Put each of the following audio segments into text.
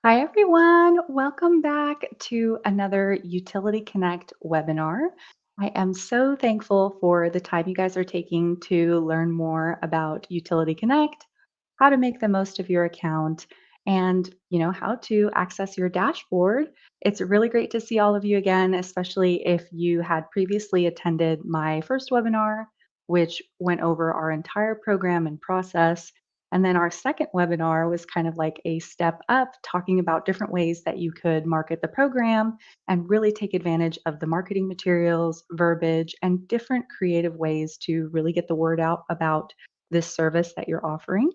Hi, everyone. Welcome back to another Utility Connect webinar. I am so thankful for the time you guys are taking to learn more about Utility Connect, how to make the most of your account, and how to access your dashboard. It's really great to see all of you again, especially if you had previously attended my first webinar, which went over our entire program and process. And then our second webinar was kind of like a step up, talking about different ways that you could market the program and really take advantage of the marketing materials, verbiage, and different creative ways to really get the word out about this service that you're offering.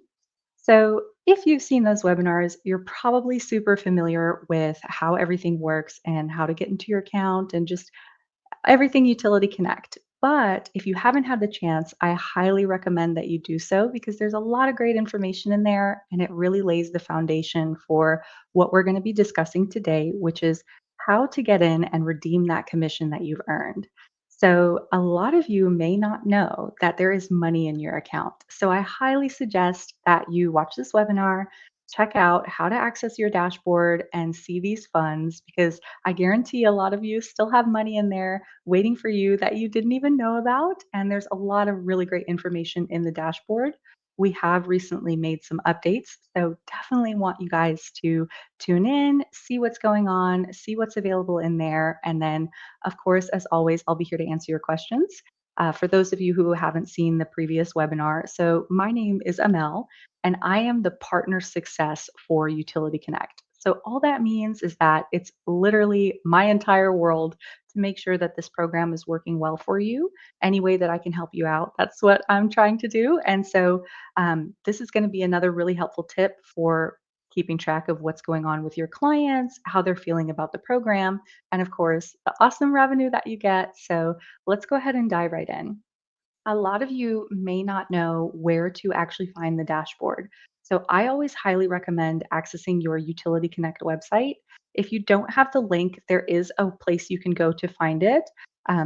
So, if you've seen those webinars, you're probably super familiar with how everything works and how to get into your account and just everything Utility Connect. But if you haven't had the chance, I highly recommend that you do so because there's a lot of great information in there and it really lays the foundation for what we're going to be discussing today, which is how to get in and redeem that commission that you've earned. So, a lot of you may not know that there is money in your account. So, I highly suggest that you watch this webinar, check out how to access your dashboard and see these funds because I guarantee a lot of you still have money in there waiting for you that you didn't even know about. And there's a lot of really great information in the dashboard. We have recently made some updates. So definitely want you guys to tune in, see what's going on, see what's available in there. And then, of course, as always, I'll be here to answer your questions. For those of you who haven't seen the previous webinar, so my name is Amel, and I am the partner success for Utility Connect. So, all that means is that it's literally my entire world to make sure that this program is working well for you. Any way that I can help you out, that's what I'm trying to do. And so, this is going to be another really helpful tip for keeping track of what's going on with your clients, how they're feeling about the program, and of course, the awesome revenue that you get. So, let's go ahead and dive right in. A lot of you may not know where to actually find the dashboard. So I always highly recommend accessing your Utility Connect website. If you don't have the link, there is a place you can go to find it.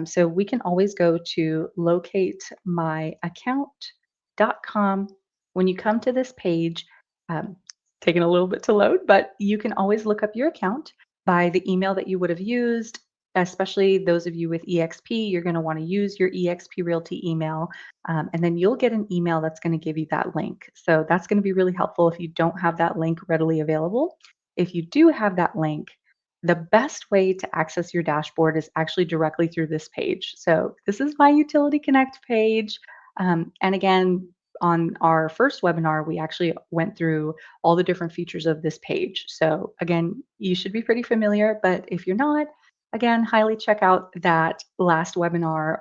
So we can always go to locatemyaccount.com. When you come to this page, um, taking a little bit to load, but you can always look up your account by the email that you would have used, especially those of you with EXP, you're going to want to use your EXP Realty email. And then you'll get an email that's going to give you that link. So that's going to be really helpful if you don't have that link readily available. If you do have that link, the best way to access your dashboard is actually directly through this page. So this is my Utility Connect page. And again, on our first webinar, we actually went through all the different features of this page. So again, you should be pretty familiar, but if you're not, again, highly check out that last webinar,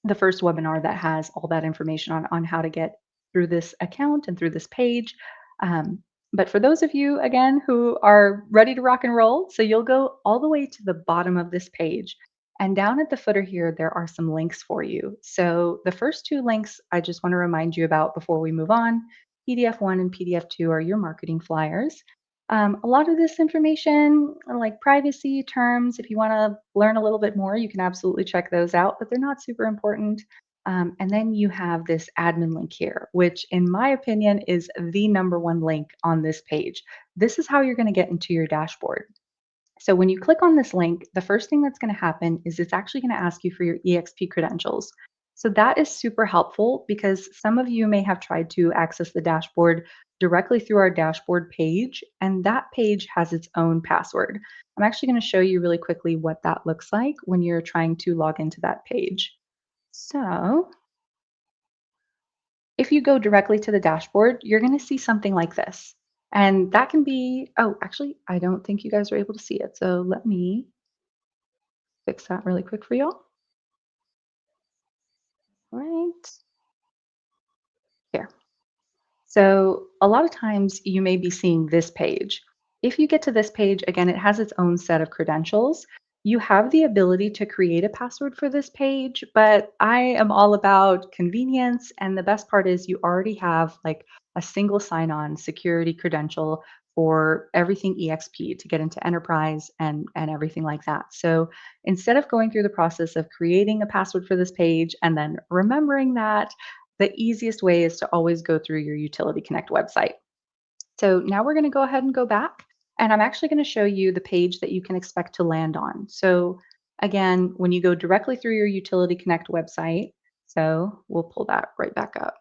the first webinar that has all that information on how to get through this account and through this page. Um, but for those of you, again, who are ready to rock and roll, so you'll go all the way to the bottom of this page. And down at the footer here, there are some links for you. So the first two links I just want to remind you about before we move on. PDF 1 and PDF 2 are your marketing flyers. A lot of this information, like privacy terms, if you want to learn a little bit more, you can absolutely check those out, but they're not super important. And then you have this admin link here, which, in my opinion, is the number one link on this page. This is how you're going to get into your dashboard. So when you click on this link, the first thing that's going to happen is it's actually going to ask you for your EXP credentials. So that is super helpful because some of you may have tried to access the dashboard directly through our dashboard page, and that page has its own password. I'm actually going to show you really quickly what that looks like when you're trying to log into that page. So if you go directly to the dashboard, you're going to see something like this. And that can be, oh, actually, I don't think you guys are able to see it. So let me fix that really quick for y'all. Right here. So a lot of times you may be seeing this page. If you get to this page, again, it has its own set of credentials. You have the ability to create a password for this page, but I am all about convenience. And the best part is you already have like a single sign-on security credential for everything EXP to get into enterprise and everything like that. So instead of going through the process of creating a password for this page and then remembering that, the easiest way is to always go through your Utility Connect website. So now we're going to go ahead and go back. And I'm actually going to show you the page that you can expect to land on. So again, when you go directly through your Utility Connect website, so we'll pull that right back up.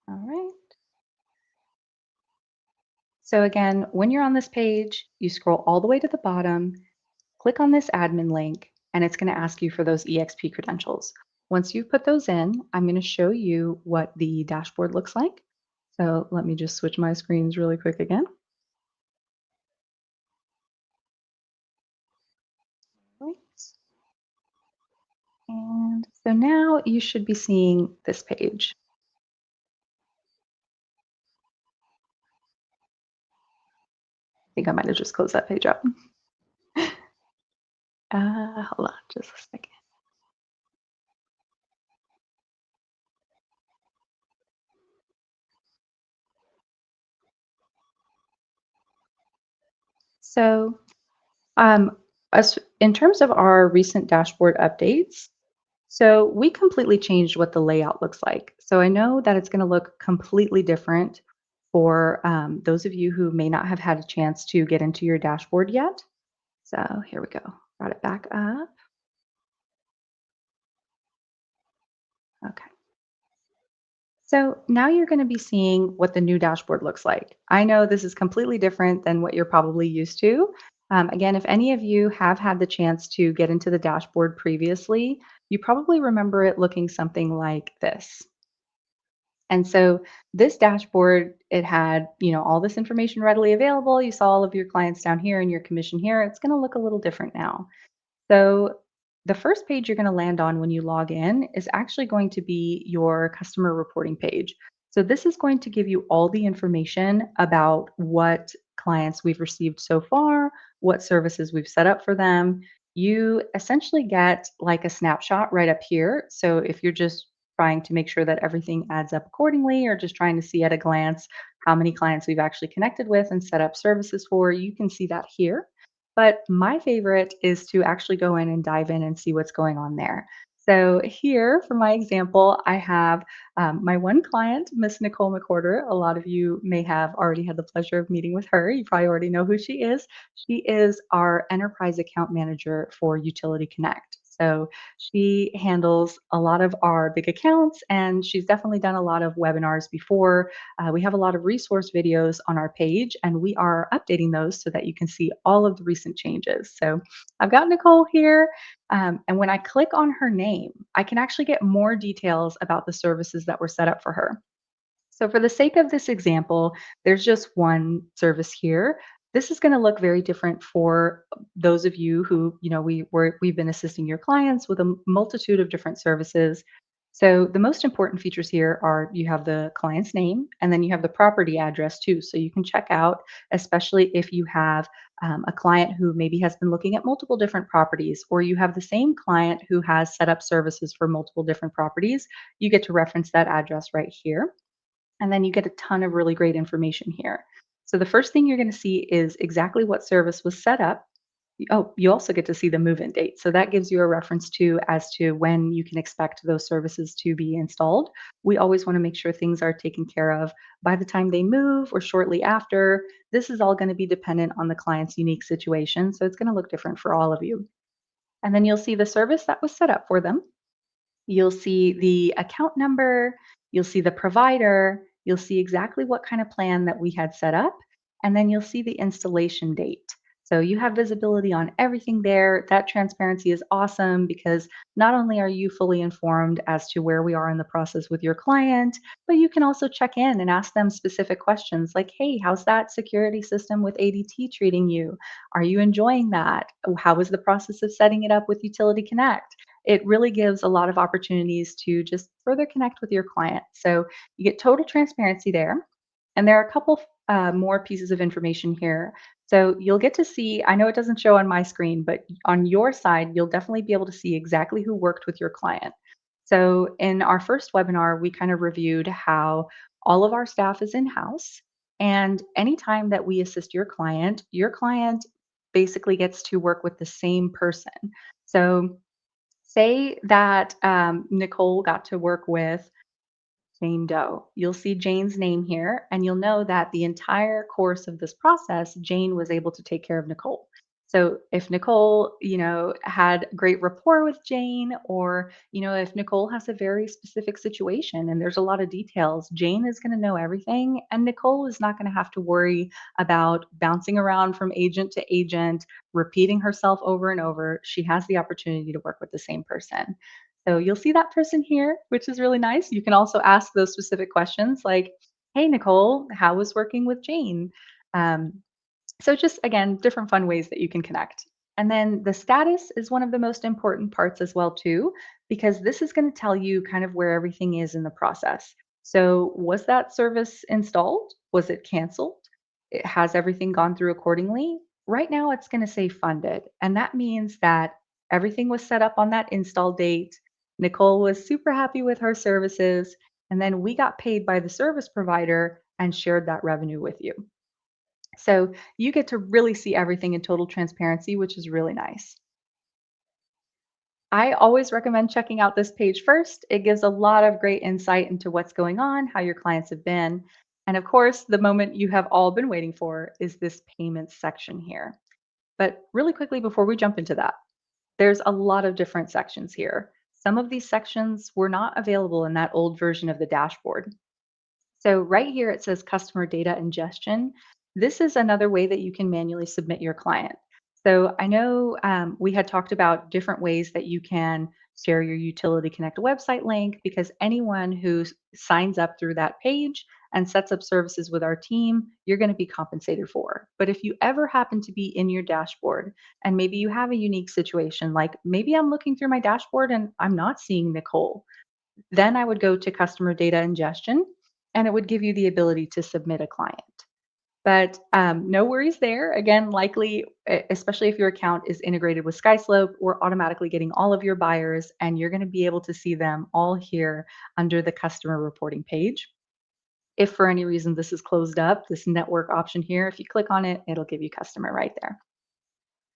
All right. So again, when you're on this page, you scroll all the way to the bottom, click on this admin link, and it's going to ask you for those EXP credentials. Once you've put those in, I'm going to show you what the dashboard looks like. So let me just switch my screens really quick again. Right. And so now you should be seeing this page. I think I might have just closed that page up. Hold on just a second. So, as in terms of our recent dashboard updates, so we completely changed what the layout looks like. So I know that it's going to look completely different for those of you who may not have had a chance to get into your dashboard yet. So here we go. Brought it back up. Okay. So now you're going to be seeing what the new dashboard looks like. I know this is completely different than what you're probably used to. Again, if any of you have had the chance to get into the dashboard previously, you probably remember it looking something like this. And so this dashboard, it had, all this information readily available. You saw all of your clients down here and your commission here. It's going to look a little different now. So the first page you're going to land on when you log in is actually going to be your customer reporting page. So this is going to give you all the information about what clients we've received so far, what services we've set up for them. You essentially get like a snapshot right up here. So if you're just trying to make sure that everything adds up accordingly or just trying to see at a glance how many clients we've actually connected with and set up services for, you can see that here. But my favorite is to actually go in and dive in and see what's going on there. So here, for my example, I have my one client, Miss Nicole McCorder. A lot of you may have already had the pleasure of meeting with her. You probably already know who she is. She is our enterprise account manager for Utility Connect. So she handles a lot of our big accounts, and she's definitely done a lot of webinars before. We have a lot of resource videos on our page, and we are updating those so that you can see all of the recent changes. So I've got Nicole here, and when I click on her name, I can actually get more details about the services that were set up for her. So for the sake of this example, there's just one service here. This is going to look very different for those of you who, we've been assisting your clients with a multitude of different services. So the most important features here are you have the client's name and then you have the property address too. So you can check out, especially if you have a client who maybe has been looking at multiple different properties, or you have the same client who has set up services for multiple different properties, you get to reference that address right here. And then you get a ton of really great information here. So the first thing you're going to see is exactly what service was set up. Oh, you also get to see the move-in date. So that gives you a reference to as to when you can expect those services to be installed. We always want to make sure things are taken care of by the time they move or shortly after. This is all going to be dependent on the client's unique situation. So it's going to look different for all of you. And then you'll see the service that was set up for them. You'll see the account number, you'll see the provider, you'll see exactly what kind of plan that we had set up, and then you'll see the installation date. So you have visibility on everything there. That transparency is awesome because not only are you fully informed as to where we are in the process with your client, but you can also check in and ask them specific questions like, hey, how's that security system with ADT treating you? Are you enjoying that? How was the process of setting it up with Utility Connect? It really gives a lot of opportunities to just further connect with your client. So you get total transparency there. And there are a couple more pieces of information here. So you'll get to see, I know it doesn't show on my screen, but on your side, you'll definitely be able to see exactly who worked with your client. So in our first webinar, we kind of reviewed how all of our staff is in-house. And anytime that we assist your client basically gets to work with the same person. So say that Nicole got to work with Jane Doe. You'll see Jane's name here, and you'll know that the entire course of this process, Jane was able to take care of Nicole. So if Nicole, had great rapport with Jane, or, if Nicole has a very specific situation and there's a lot of details, Jane is going to know everything. And Nicole is not going to have to worry about bouncing around from agent to agent, repeating herself over and over. She has the opportunity to work with the same person. So you'll see that person here, which is really nice. You can also ask those specific questions like, hey, Nicole, how was working with Jane? Um, so just again, different fun ways that you can connect. And then the status is one of the most important parts as well too, because this is going to tell you kind of where everything is in the process. So was that service installed? Was it canceled? Has everything gone through accordingly? Right now it's going to say funded. And that means that everything was set up on that install date. Nicole was super happy with her services. And then we got paid by the service provider and shared that revenue with you. So you get to really see everything in total transparency, which is really nice. I always recommend checking out this page first. It gives a lot of great insight into what's going on, how your clients have been. And of course, the moment you have all been waiting for is this payments section here. But really quickly before we jump into that, there's a lot of different sections here. Some of these sections were not available in that old version of the dashboard. So right here it says customer data ingestion. This is another way that you can manually submit your client. So I know we had talked about different ways that you can share your Utility Connect website link because anyone who signs up through that page and sets up services with our team, you're going to be compensated for. But if you ever happen to be in your dashboard and maybe you have a unique situation, like maybe I'm looking through my dashboard and I'm not seeing Nicole, then I would go to customer data ingestion and it would give you the ability to submit a client. But no worries there. Again, likely, especially if your account is integrated with SkySlope, we're automatically getting all of your buyers and you're going to be able to see them all here under the customer reporting page. If for any reason this is closed up, this network option here, if you click on it, it'll give you customer right there.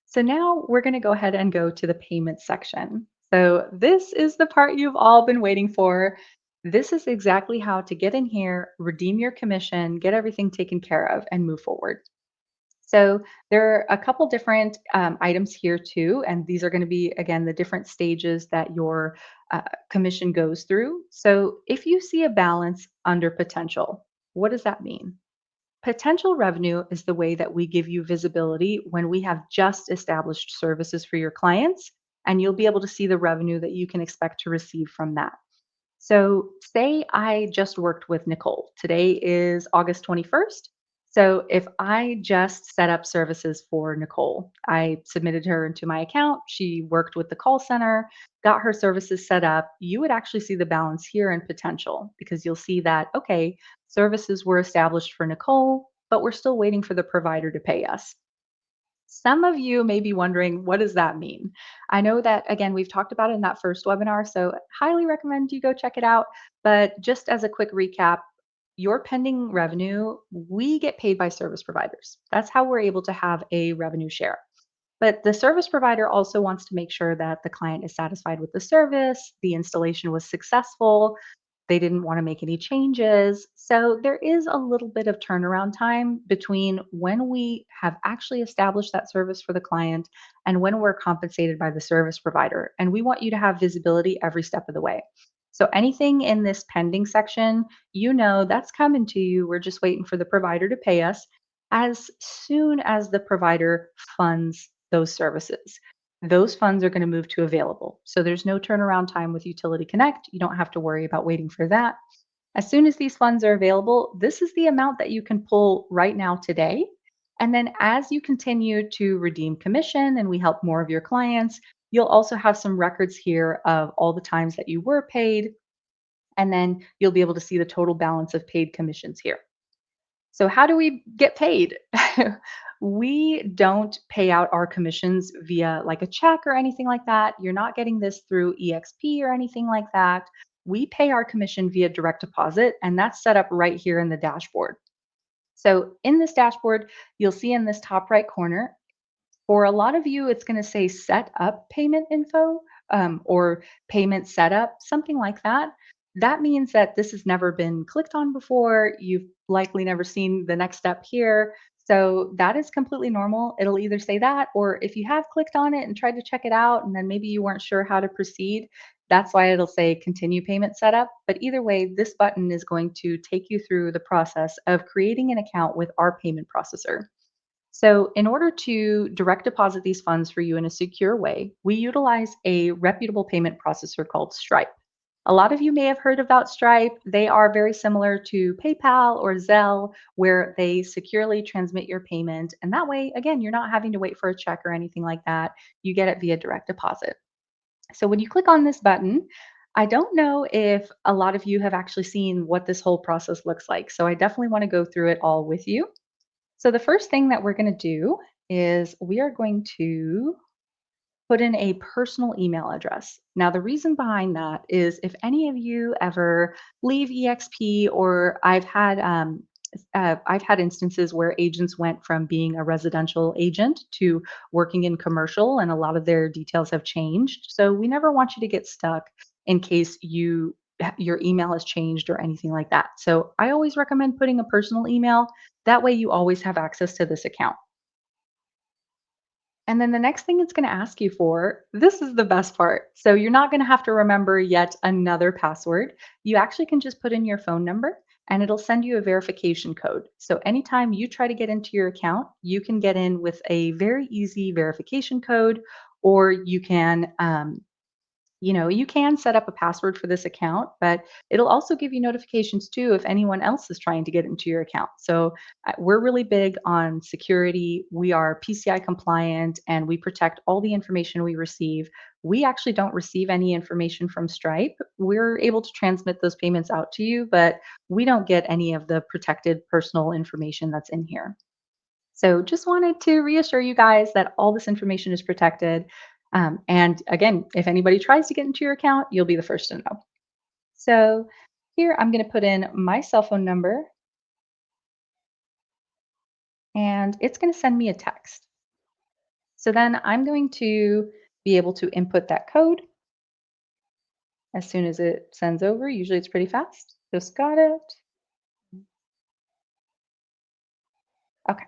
So now we're going to go ahead and go to the payment section. So this is the part you've all been waiting for. This is exactly how to get in here, redeem your commission, get everything taken care of, and move forward. So there are a couple different items here too, and these are going to be again the different stages that your commission goes through. So if you see a balance under potential, what does that mean? Potential revenue is the way that we give you visibility when we have just established services for your clients, and you'll be able to see the revenue that you can expect to receive from that. So, say I just worked with Nicole. Today is August 21st. So, if I just set up services for Nicole, I submitted her into my account, she worked with the call center, got her services set up, you would actually see the balance here in potential because you'll see that, okay, services were established for Nicole, but we're still waiting for the provider to pay us. Some of you may be wondering, what does that mean? I know that, again, we've talked about it in that first webinar, so highly recommend you go check it out. But just as a quick recap, your pending revenue, we get paid by service providers. That's how we're able to have a revenue share. But the service provider also wants to make sure that the client is satisfied with the service, the installation was successful, they didn't want to make any changes. So there is a little bit of turnaround time between when we have actually established that service for the client and when we're compensated by the service provider. And we want you to have visibility every step of the way. So anything in this pending section, that's coming to you. We're just waiting for the provider to pay us as soon as the provider funds those services. Those funds are going to move to available. So there's no turnaround time with Utility Connect. You don't have to worry about waiting for that. As soon as these funds are available, this is the amount that you can pull right now today. And then as you continue to redeem commission and we help more of your clients, you'll also have some records here of all the times that you were paid. And then you'll be able to see the total balance of paid commissions here. So, how do we get paid? We don't pay out our commissions via like a check or anything like that. You're not getting this through EXP or anything like that. We pay our commission via direct deposit, and that's set up right here in the dashboard. So, in this dashboard, you'll see in this top right corner, for a lot of you, it's going to say set up payment info or payment setup, something like that. That means that this has never been clicked on before. You've likely never seen the next step here. So that is completely normal. It'll either say that, or if you have clicked on it and tried to check it out, and then maybe you weren't sure how to proceed, that's why it'll say continue payment setup. But either way, this button is going to take you through the process of creating an account with our payment processor. So, in order to direct deposit these funds for you in a secure way, we utilize a reputable payment processor called Stripe. A lot of you may have heard about Stripe. They are very similar to PayPal or Zelle, where they securely transmit your payment. And that way, again, you're not having to wait for a check or anything like that. You get it via direct deposit. So, when you click on this button, I don't know if a lot of you have actually seen what this whole process looks like. So, I definitely want to go through it all with you. So the first thing that we're going to do is we are going to put in a personal email address. Now, the reason behind that is if any of you ever leave EXP, or I've had instances where agents went from being a residential agent to working in commercial, and a lot of their details have changed. So we never want you to get stuck in case your email has changed or anything like that. So I always recommend putting a personal email. That way, you always have access to this account. And then the next thing it's going to ask you for, this is the best part. So you're not going to have to remember yet another password. You actually can just put in your phone number and it'll send you a verification code. So anytime you try to get into your account, you can get in with a very easy verification code, or you can set up a password for this account, but it'll also give you notifications too if anyone else is trying to get into your account. So we're really big on security. We are PCI compliant and we protect all the information we receive. We actually don't receive any information from Stripe. We're able to transmit those payments out to you, but we don't get any of the protected personal information that's in here. So just wanted to reassure you guys that all this information is protected. And again, if anybody tries to get into your account, you'll be the first to know. So here I'm going to put in my cell phone number and it's going to send me a text. So then I'm going to be able to input that code as soon as it sends over. Usually it's pretty fast. Just got it. Okay.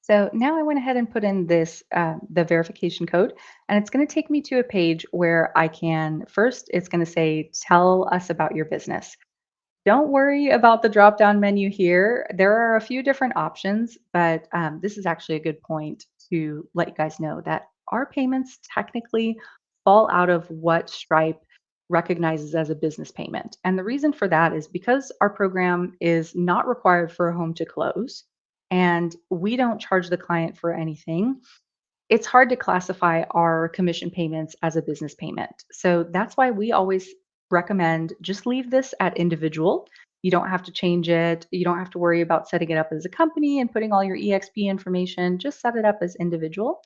So now I went ahead and put in the verification code, and it's going to take me to a page where I can first, it's going to say, tell us about your business. Don't worry about the drop down menu here. There are a few different options, but this is actually a good point to let you guys know that our payments technically fall out of what Stripe recognizes as a business payment. And the reason for that is because our program is not required for a home to close and we don't charge the client for anything. It's hard to classify our commission payments as a business payment. So that's why we always recommend just leave this at individual. You don't have to change it. You don't have to worry about setting it up as a company and putting all your EXP information. Just set it up as individual,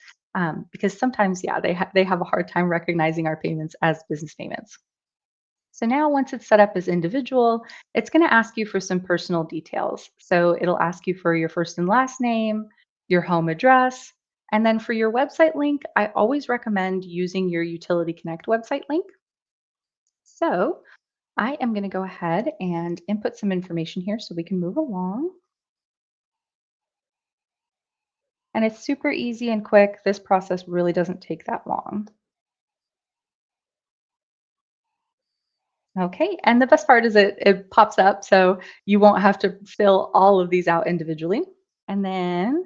because sometimes, yeah, they have a hard time recognizing our payments as business payments. So now once it's set up as individual, it's going to ask you for some personal details. So it'll ask you for your first and last name, your home address, and then for your website link, I always recommend using your Utility Connect website link. So I am going to go ahead and input some information here so we can move along. And it's super easy and quick. This process really doesn't take that long. Okay, and the best part is it pops up, so you won't have to fill all of these out individually. And then,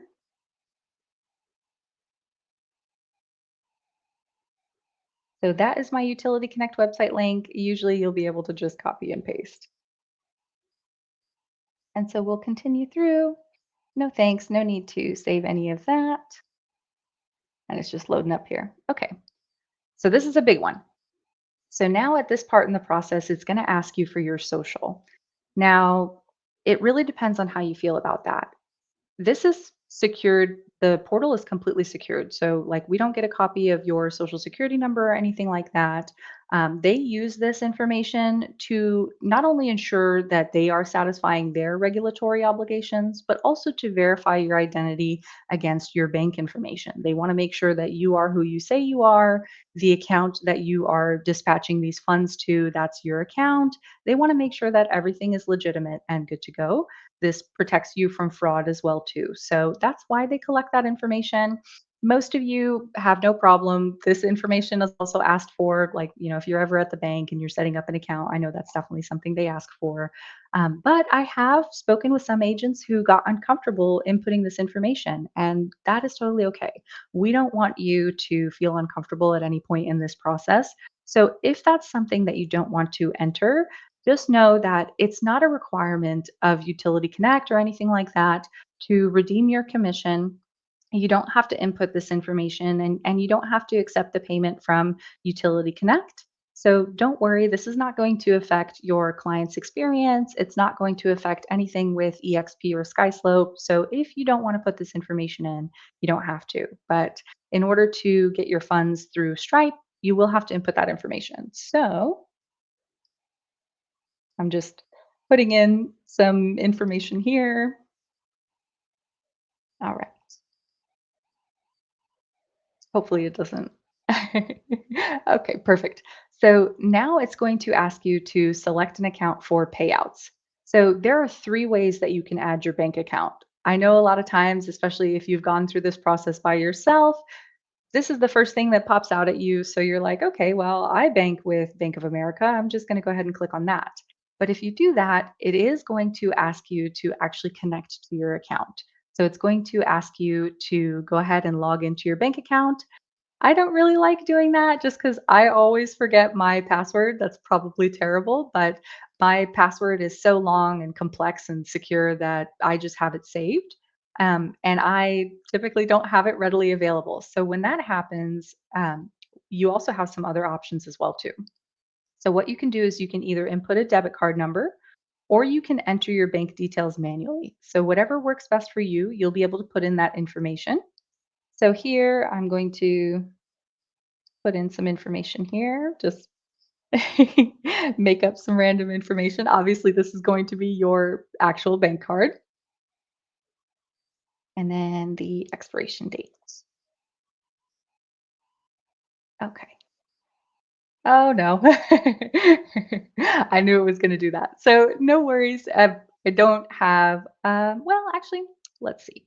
so that is my Utility Connect website link. Usually you'll be able to just copy and paste. And so we'll continue through. No thanks, no need to save any of that. And it's just loading up here. Okay, so this is a big one. So now at this part in the process, it's going to ask you for your social. Now, it really depends on how you feel about that. This is secured. The portal is completely secured. So, like, we don't get a copy of your social security number or anything like that. They use this information to not only ensure that they are satisfying their regulatory obligations, but also to verify your identity against your bank information. They want to make sure that you are who you say you are, the account that you are dispatching these funds to, that's your account. They want to make sure that everything is legitimate and good to go. This protects you from fraud as well too. So that's why they collect that information. Most of you have no problem. This information is also asked for, like, if you're ever at the bank and you're setting up an account, I know that's definitely something they ask for. But I have spoken with some agents who got uncomfortable inputting this information, and that is totally okay. We don't want you to feel uncomfortable at any point in this process. So if that's something that you don't want to enter, just know that it's not a requirement of Utility Connect or anything like that to redeem your commission. You don't have to input this information, and you don't have to accept the payment from Utility Connect. So don't worry, this is not going to affect your client's experience. It's not going to affect anything with EXP or SkySlope. So if you don't want to put this information in, you don't have to. But in order to get your funds through Stripe, you will have to input that information. So I'm just putting in some information here. All right. Hopefully it doesn't. Okay, perfect. So now it's going to ask you to select an account for payouts. So there are three ways that you can add your bank account. I know a lot of times, especially if you've gone through this process by yourself, this is the first thing that pops out at you. So you're like, okay, well, I bank with Bank of America. I'm just going to go ahead and click on that. But if you do that, it is going to ask you to actually connect to your account. So it's going to ask you to go ahead and log into your bank account. I don't really like doing that just because I always forget my password. That's probably terrible, but my password is so long and complex and secure that I just have it saved. And I typically don't have it readily available. So when that happens, you also have some other options as well too. So what you can do is you can either input a debit card number or you can enter your bank details manually. So whatever works best for you, you'll be able to put in that information. So here I'm going to put in some information here, just make up some random information. Obviously, this is going to be your actual bank card, and then the expiration date. Okay. Oh, no. I knew it was gonna do that. So, no worries. I don't have, well, actually, let's see.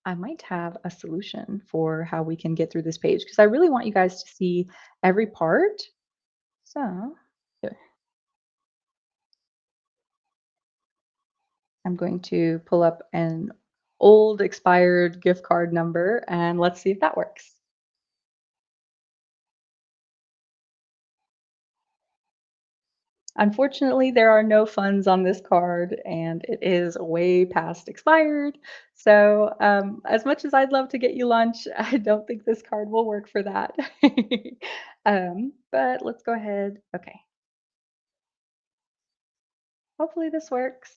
I might have a solution for how we can get through this page because I really want you guys to see every part. So, here, I'm going to pull up an old expired gift card number and let's see if that works. Unfortunately, there are no funds on this card and it is way past expired. So, as much as I'd love to get you lunch, I don't think this card will work for that. But let's go ahead. Okay, hopefully this works.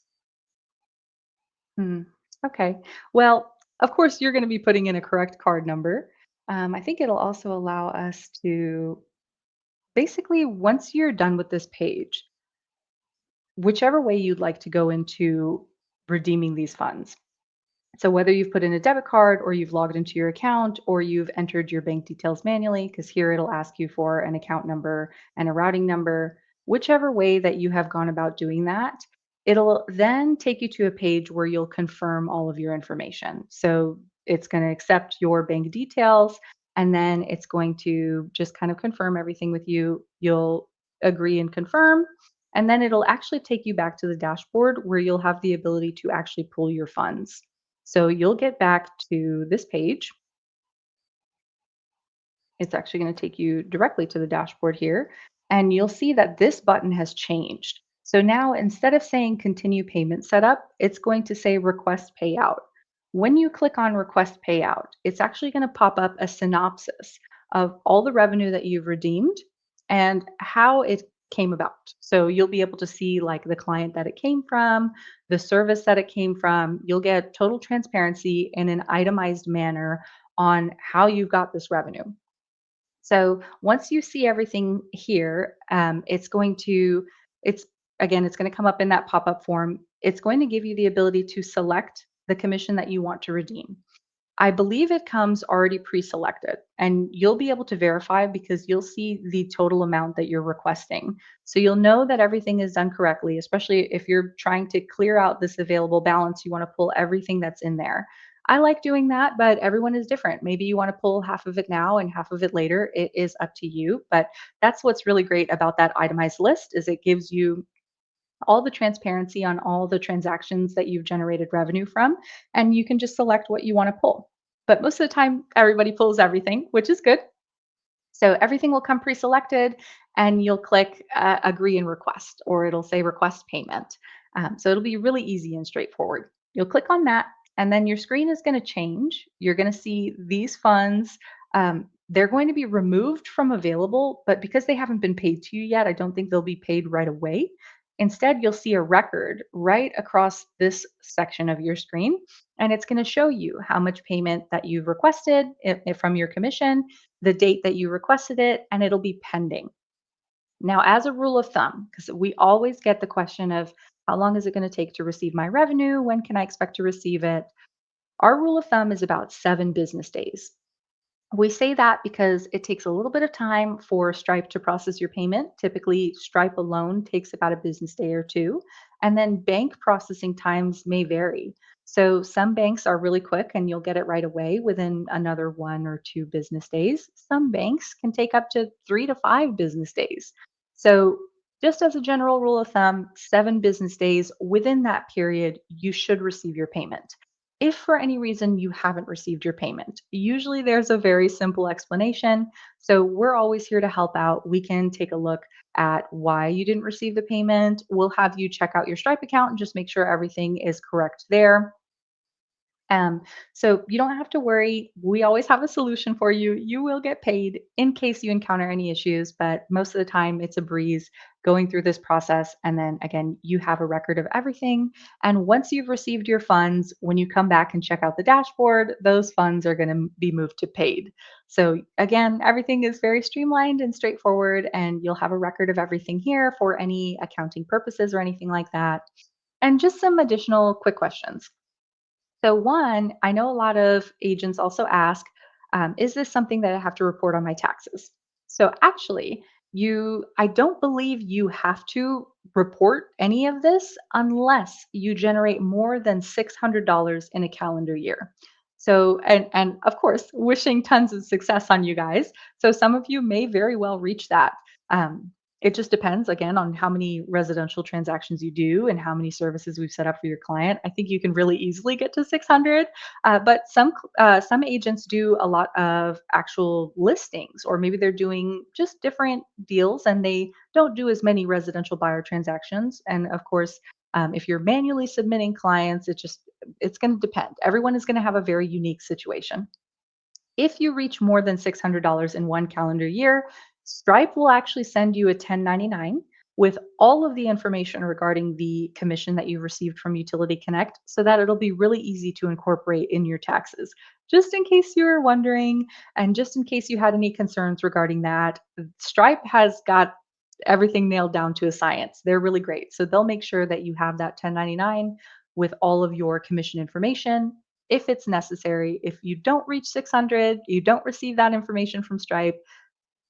Hmm. Okay. Well, of course, you're going to be putting in a correct card number. I think it'll also allow us to basically, once you're done with this page, whichever way you'd like to go into redeeming these funds. So whether you've put in a debit card or you've logged into your account or you've entered your bank details manually, because here it'll ask you for an account number and a routing number, whichever way that you have gone about doing that, it'll then take you to a page where you'll confirm all of your information. So it's going to accept your bank details and then it's going to just kind of confirm everything with you. You'll agree and confirm. And then it'll actually take you back to the dashboard where you'll have the ability to actually pull your funds. So you'll get back to this page. It's actually going to take you directly to the dashboard here. And you'll see that this button has changed. So now instead of saying continue payment setup, it's going to say request payout. When you click on request payout, it's actually going to pop up a synopsis of all the revenue that you've redeemed and how it came about. So you'll be able to see like the client that it came from, the service that it came from. You'll get total transparency in an itemized manner on how you got this revenue. So once you see everything here, it's it's going to come up in that pop up form. It's going to give you the ability to select the commission that you want to redeem. I believe it comes already pre-selected, and you'll be able to verify because you'll see the total amount that you're requesting. So you'll know that everything is done correctly, especially if you're trying to clear out this available balance, you want to pull everything that's in there. I like doing that, but everyone is different. Maybe you want to pull half of it now and half of it later. It is up to you, but that's what's really great about that itemized list is it gives you all the transparency on all the transactions that you've generated revenue from, and you can just select what you want to pull. But most of the time, everybody pulls everything, which is good. So everything will come pre-selected, and you'll click agree and request, or it'll say request payment. So it'll be really easy and straightforward. You'll click on that, and then your screen is going to change. You're going to see these funds. They're going to be removed from available, but because they haven't been paid to you yet, I don't think they'll be paid right away. Instead, you'll see a record right across this section of your screen, and it's going to show you how much payment that you've requested from your commission, the date that you requested it, and it'll be pending. Now, as a rule of thumb, because we always get the question of how long is it going to take to receive my revenue? When can I expect to receive it? Our rule of thumb is about 7 business days. We say that because it takes a little bit of time for Stripe to process your payment. Typically, Stripe alone takes about a business day or two. And then bank processing times may vary. So some banks are really quick and you'll get it right away within another 1 or 2 business days. Some banks can take up to 3 to 5 business days. So, just as a general rule of thumb, 7 business days within that period, you should receive your payment. If for any reason you haven't received your payment, usually there's a very simple explanation. So we're always here to help out. We can take a look at why you didn't receive the payment. We'll have you check out your Stripe account and just make sure everything is correct there. Um, so you don't have to worry. We always have a solution for you. You will get paid in case you encounter any issues, but most of the time it's a breeze going through this process. And then again, you have a record of everything. And once you've received your funds, when you come back and check out the dashboard, those funds are going to be moved to paid. So again, everything is very streamlined and straightforward, and you'll have a record of everything here for any accounting purposes or anything like that. And just some additional quick questions. So, one, I know a lot of agents also ask, is this something that I have to report on my taxes? So, actually, I don't believe you have to report any of this unless you generate more than $600 in a calendar year. So, and of course, wishing tons of success on you guys. So, some of you may very well reach that. Um, it just depends again on how many residential transactions you do and how many services we've set up for your client. I think you can really easily get to 600, but some agents do a lot of actual listings, or maybe they're doing just different deals and they don't do as many residential buyer transactions. And of course, if you're manually submitting clients, it's going to depend. Everyone is going to have a very unique situation. If you reach more than $600 in 1 calendar year, Stripe will actually send you a 1099 with all of the information regarding the commission that you received from Utility Connect so that it'll be really easy to incorporate in your taxes. Just in case you were wondering, and just in case you had any concerns regarding that, Stripe has got everything nailed down to a science. They're really great. So they'll make sure that you have that 1099 with all of your commission information if it's necessary. If you don't reach 600, you don't receive that information from Stripe,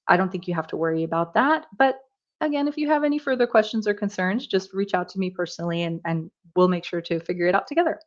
I don't think you have to worry about that. But again, if you have any further questions or concerns, just reach out to me personally and we'll make sure to figure it out together.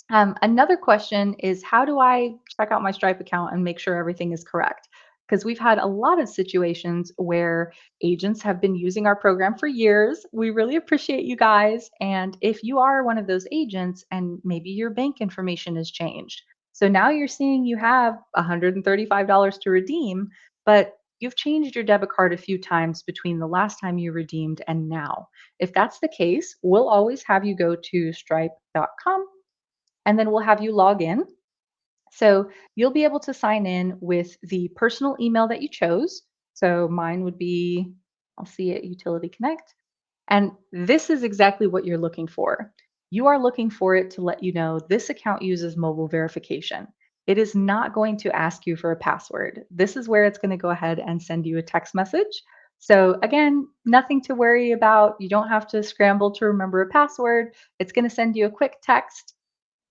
Another question is, how do I check out my Stripe account and make sure everything is correct? Because we've had a lot of situations where agents have been using our program for years. We really appreciate you guys. And if you are one of those agents and maybe your bank information has changed, so now you're seeing you have $135 to redeem, but you've changed your debit card a few times between the last time you redeemed and now. If that's the case, we'll always have you go to stripe.com and then we'll have you log in. So you'll be able to sign in with the personal email that you chose. So mine would be, I'll see it, Utility Connect. And this is exactly what you're looking for. You are looking for it to let you know this account uses mobile verification. It is not going to ask you for a password. This is where it's going to go ahead and send you a text message. So, again, nothing to worry about. You don't have to scramble to remember a password. It's going to send you a quick text,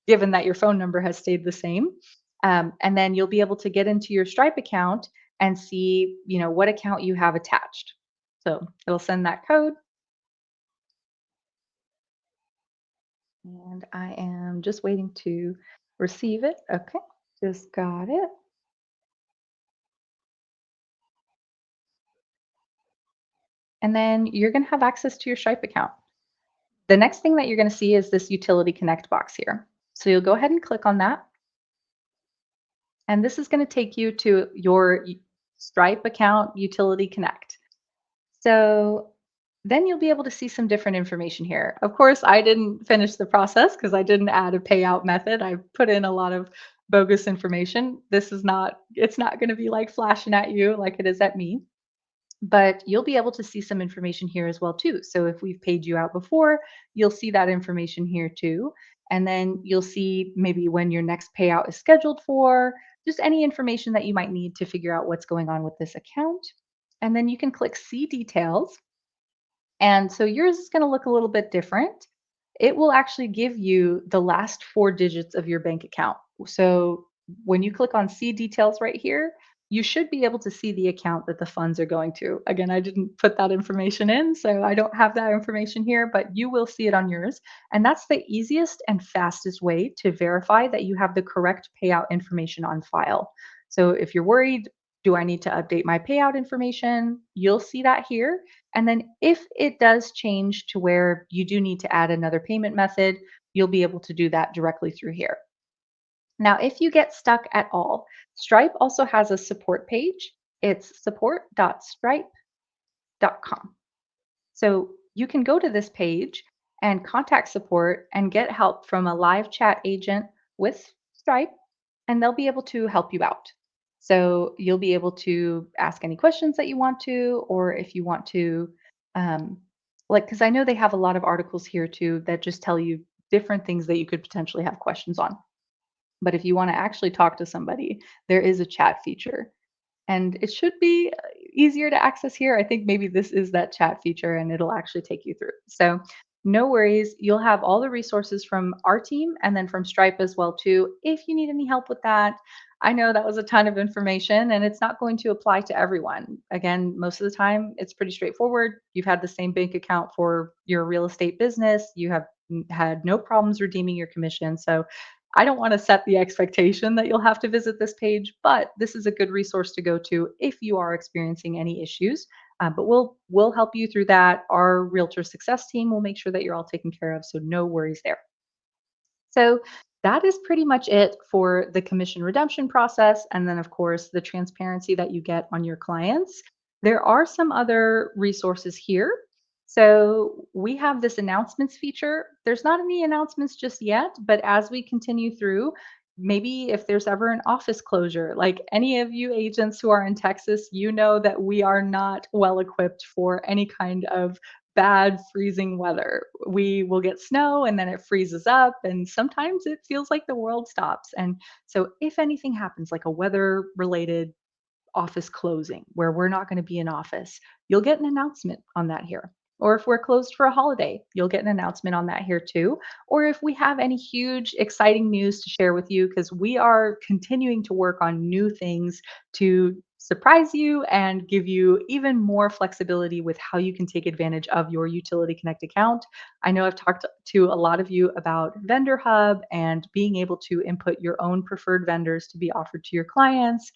given that your phone number has stayed the same. And then you'll be able to get into your Stripe account and see, what account you have attached. So it'll send that code, and I am just waiting to receive it. Okay, just got it. And then you're going to have access to your Stripe account. The next thing that you're going to see is this utility connect box here. So you'll go ahead and click on that. And this is going to take you to your Stripe account utility connect. So then you'll be able to see some different information here. Of course, I didn't finish the process because I didn't add a payout method. I put in a lot of bogus information. It's not going to be like flashing at you like it is at me. But you'll be able to see some information here as well too. So if we've paid you out before, you'll see that information here too. And then you'll see maybe when your next payout is scheduled for, just any information that you might need to figure out what's going on with this account. And then you can click see details. And so yours is going to look a little bit different. It will actually give you the last four digits of your bank account. So when you click on see details right here, you should be able to see the account that the funds are going to. Again, I didn't put that information in, so I don't have that information here, but you will see it on yours. And that's the easiest and fastest way to verify that you have the correct payout information on file. So if you're worried, do I need to update my payout information? You'll see that here. And then if it does change to where you do need to add another payment method, you'll be able to do that directly through here. Now, if you get stuck at all, Stripe also has a support page. It's support.stripe.com. So you can go to this page and contact support and get help from a live chat agent with Stripe, and they'll be able to help you out. So you'll be able to ask any questions that you want to, or if you want to, um, because I know they have a lot of articles here too that just tell you different things that you could potentially have questions on. But if you want to actually talk to somebody, there is a chat feature, and it should be easier to access here. I think maybe this is that chat feature and it'll actually take you through. So no worries. You'll have all the resources from our team and then from Stripe as well too if you need any help with that. I know that was a ton of information and it's not going to apply to everyone. Again, most of the time it's pretty straightforward. You've had the same bank account for your real estate business. You have had no problems redeeming your commission. So I don't want to set the expectation that you'll have to visit this page, but this is a good resource to go to if you are experiencing any issues. But we'll help you through that. Our realtor success team will make sure that you're all taken care of, so no worries there. So that is pretty much it for the commission redemption process. And then, of course, the transparency that you get on your clients. There are some other resources here. So we have this announcements feature. There's not any announcements just yet, but as we continue through, maybe if there's ever an office closure, like any of you agents who are in Texas, you know that we are not well equipped for any kind of bad freezing weather. We will get snow and then it freezes up, and sometimes it feels like the world stops. And so, if anything happens, like a weather related office closing where we're not going to be in office, you'll get an announcement on that here. Or if we're closed for a holiday, you'll get an announcement on that here too. Or if we have any huge, exciting news to share with you, because we are continuing to work on new things to surprise you and give you even more flexibility with how you can take advantage of your Utility Connect account. I know I've talked to a lot of you about Vendor Hub and being able to input your own preferred vendors to be offered to your clients.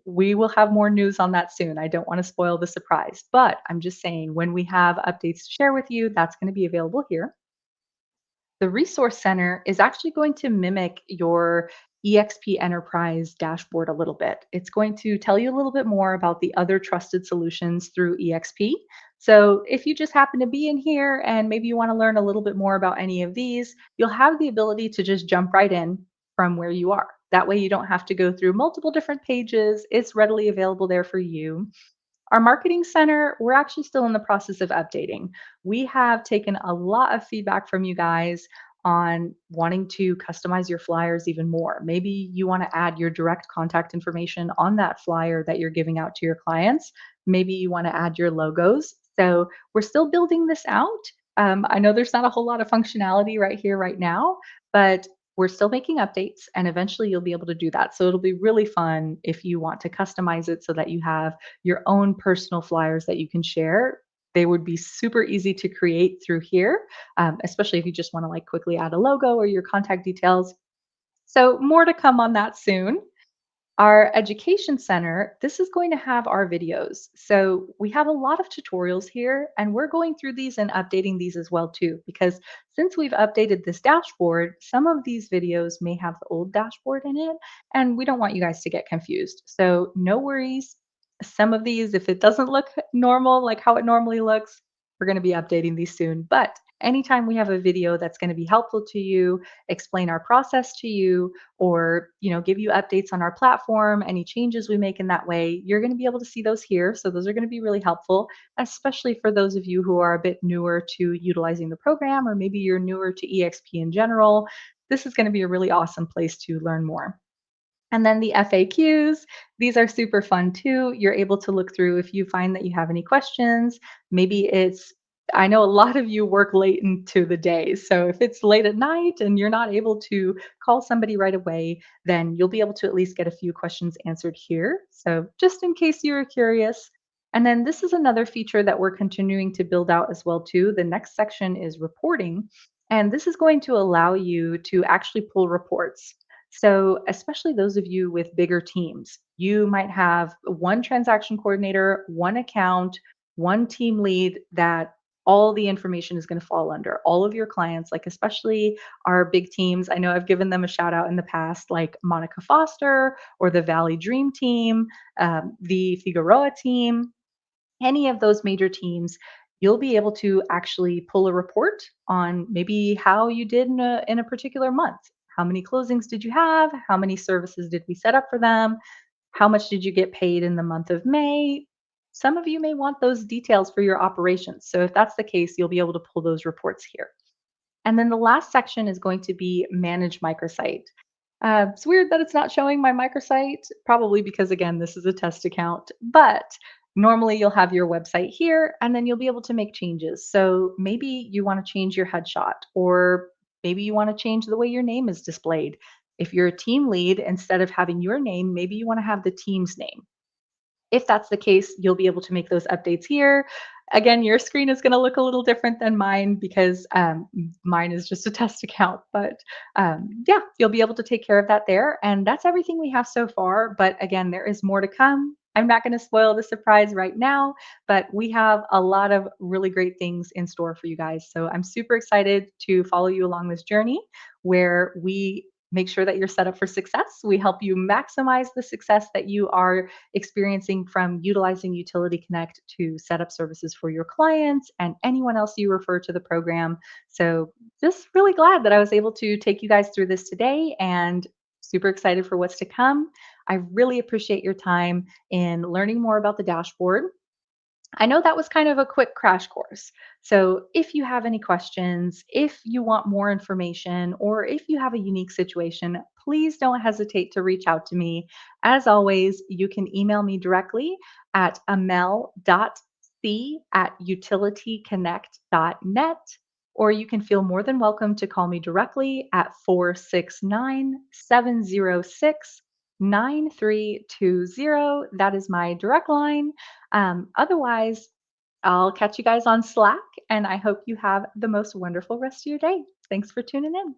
We will have more news on that soon. I don't want to spoil the surprise, but I'm just saying when we have updates to share with you, that's going to be available here. The Resource Center is actually going to mimic your EXP Enterprise dashboard a little bit. It's going to tell you a little bit more about the other trusted solutions through EXP. So if you just happen to be in here and maybe you want to learn a little bit more about any of these, you'll have the ability to just jump right in from where you are. That way you don't have to go through multiple different pages. It's readily available there for you. Our marketing center, we're actually still in the process of updating. We have taken a lot of feedback from you guys on wanting to customize your flyers even more. Maybe you want to add your direct contact information on that flyer that you're giving out to your clients. Maybe you want to add your logos. So we're still building this out. I know there's not a whole lot of functionality right here, right now, but we're still making updates and eventually you'll be able to do that. So it'll be really fun if you want to customize it so that you have your own personal flyers that you can share. They would be super easy to create through here, especially if you just want to like quickly add a logo or your contact details. So more to come on that soon. Our education center, this is going to have our videos. So we have a lot of tutorials here, and we're going through these and updating these as well too, because since we've updated this dashboard, some of these videos may have the old dashboard in it, and we don't want you guys to get confused. So no worries. Some of these, if it doesn't look normal, like how it normally looks, we're going to be updating these soon. But anytime we have a video that's going to be helpful to you, explain our process to you, or give you updates on our platform, any changes we make in that way, you're going to be able to see those here. So those are going to be really helpful, especially for those of you who are a bit newer to utilizing the program, or maybe you're newer to exp in general. This is going to be a really awesome place to learn more. And then the FAQs, these are super fun too. You're able to look through if you find that you have any questions. Maybe it's, I know a lot of you work late into the day. So if it's late at night and you're not able to call somebody right away, then you'll be able to at least get a few questions answered here. So just in case you're curious. And then this is another feature that we're continuing to build out as well too. The next section is reporting. And this is going to allow you to actually pull reports. So, especially those of you with bigger teams, you might have one transaction coordinator, one account, one team lead that all the information is going to fall under. All of your clients, like especially our big teams. I know I've given them a shout out in the past, like Monica Foster or the Valley Dream team, the Figueroa team, any of those major teams, you'll be able to actually pull a report on maybe how you did in a particular month. How many closings did you have? How many services did we set up for them? How much did you get paid in the month of May? Some of you may want those details for your operations. So if that's the case, you'll be able to pull those reports here. And then the last section is going to be manage microsite. It's weird that it's not showing my microsite, probably because, again, this is a test account, but normally you'll have your website here and then you'll be able to make changes. So maybe you want to change your headshot, or maybe you want to change the way your name is displayed. If you're a team lead, instead of having your name, maybe you want to have the team's name. If that's the case, you'll be able to make those updates here. Again, your screen is going to look a little different than mine because mine is just a test account. But yeah, you'll be able to take care of that there. And that's everything we have so far. But again, there is more to come. I'm not going to spoil the surprise right now, but we have a lot of really great things in store for you guys. So I'm super excited to follow you along this journey where we make sure that you're set up for success. We help you maximize the success that you are experiencing from utilizing Utility Connect to set up services for your clients and anyone else you refer to the program. So, just really glad that I was able to take you guys through this today and super excited for what's to come. I really appreciate your time in learning more about the dashboard. I know that was kind of a quick crash course. So, if you have any questions, if you want more information, or if you have a unique situation, please don't hesitate to reach out to me. As always, you can email me directly at amel.c@utilityconnect.net, or you can feel more than welcome to call me directly at 469 706 9320. That is my direct line. Otherwise, I'll catch you guys on Slack, and I hope you have the most wonderful rest of your day. Thanks for tuning in.